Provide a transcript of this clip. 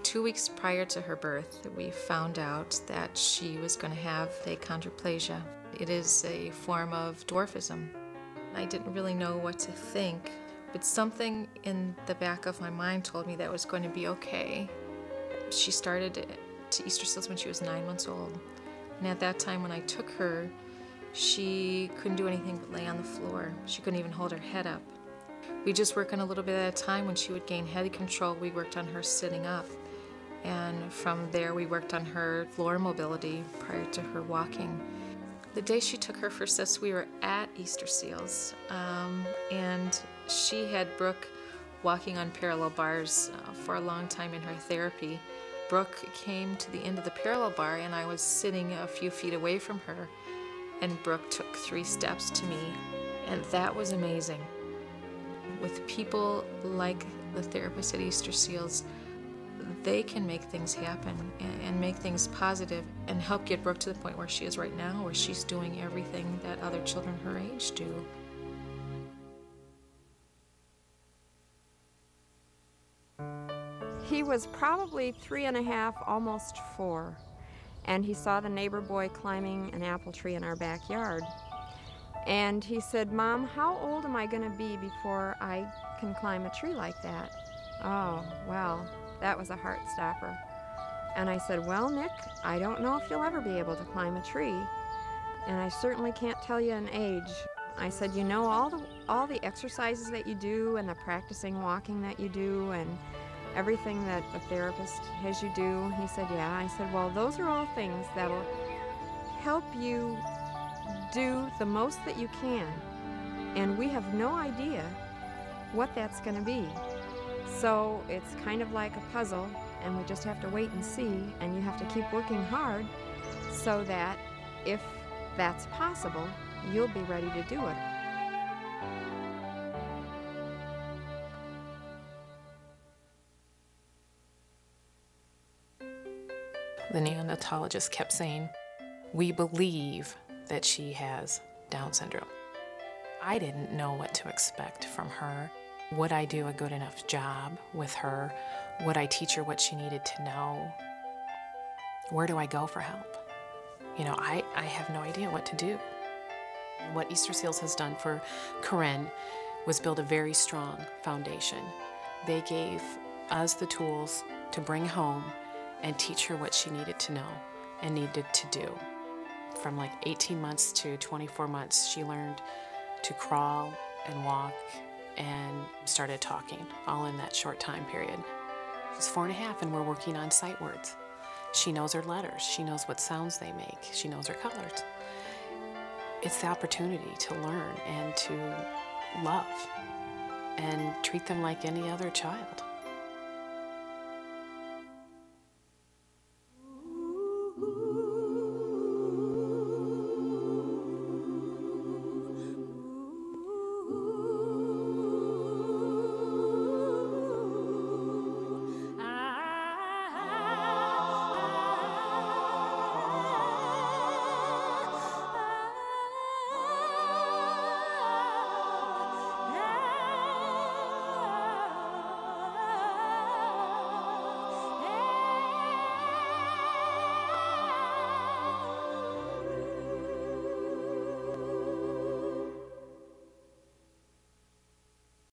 2 weeks prior to her birth, we found out that she was going to have achondroplasia. It is a form of dwarfism. I didn't really know what to think, but something in the back of my mind told me that it was going to be okay. She started to Easter seals when she was 9 months old. And at that time when I took her, she couldn't do anything but lay on the floor. She couldn't even hold her head up. We just worked on a little bit at a time. When she would gain head control, we worked on her sitting up. And from there, we worked on her floor mobility prior to her walking. The day she took her first steps, we were at Easter Seals, and she had Brooke walking on parallel bars for a long time in her therapy. Brooke came to the end of the parallel bar, and I was sitting a few feet away from her, and Brooke took 3 steps to me, and that was amazing. With people like the therapists at Easter Seals, they can make things happen and make things positive and help get Brooke to the point where she is right now, where she's doing everything that other children her age do. He was probably 3 and a half, almost 4, and he saw the neighbor boy climbing an apple tree in our backyard. And he said, "Mom, how old am I going to be before I can climb a tree like that?" Oh, well, that was a heart stopper. And I said, "Well, Nick, I don't know if you'll ever be able to climb a tree, and I certainly can't tell you an age." I said, "You know, all the exercises that you do and the practicing walking that you do and everything that a therapist has you do?" He said, "Yeah." I said, "Well, those are all things that'll help you do the most that you can, and we have no idea what that's going to be. So it's kind of like a puzzle, and we just have to wait and see, and you have to keep working hard so that if that's possible, you'll be ready to do it." The neonatologist kept saying, "We believe that she has Down syndrome." I didn't know what to expect from her. Would I do a good enough job with her? Would I teach her what she needed to know? Where do I go for help? You know, I have no idea what to do. What Easter Seals has done for Corinne was build a very strong foundation. They gave us the tools to bring home and teach her what she needed to know and needed to do. From like 18 months to 24 months, she learned to crawl and walk and started talking, all in that short time period. She's 4 and a half, and we're working on sight words. She knows her letters. She knows what sounds they make. She knows her colors. It's the opportunity to learn and to love and treat them like any other child.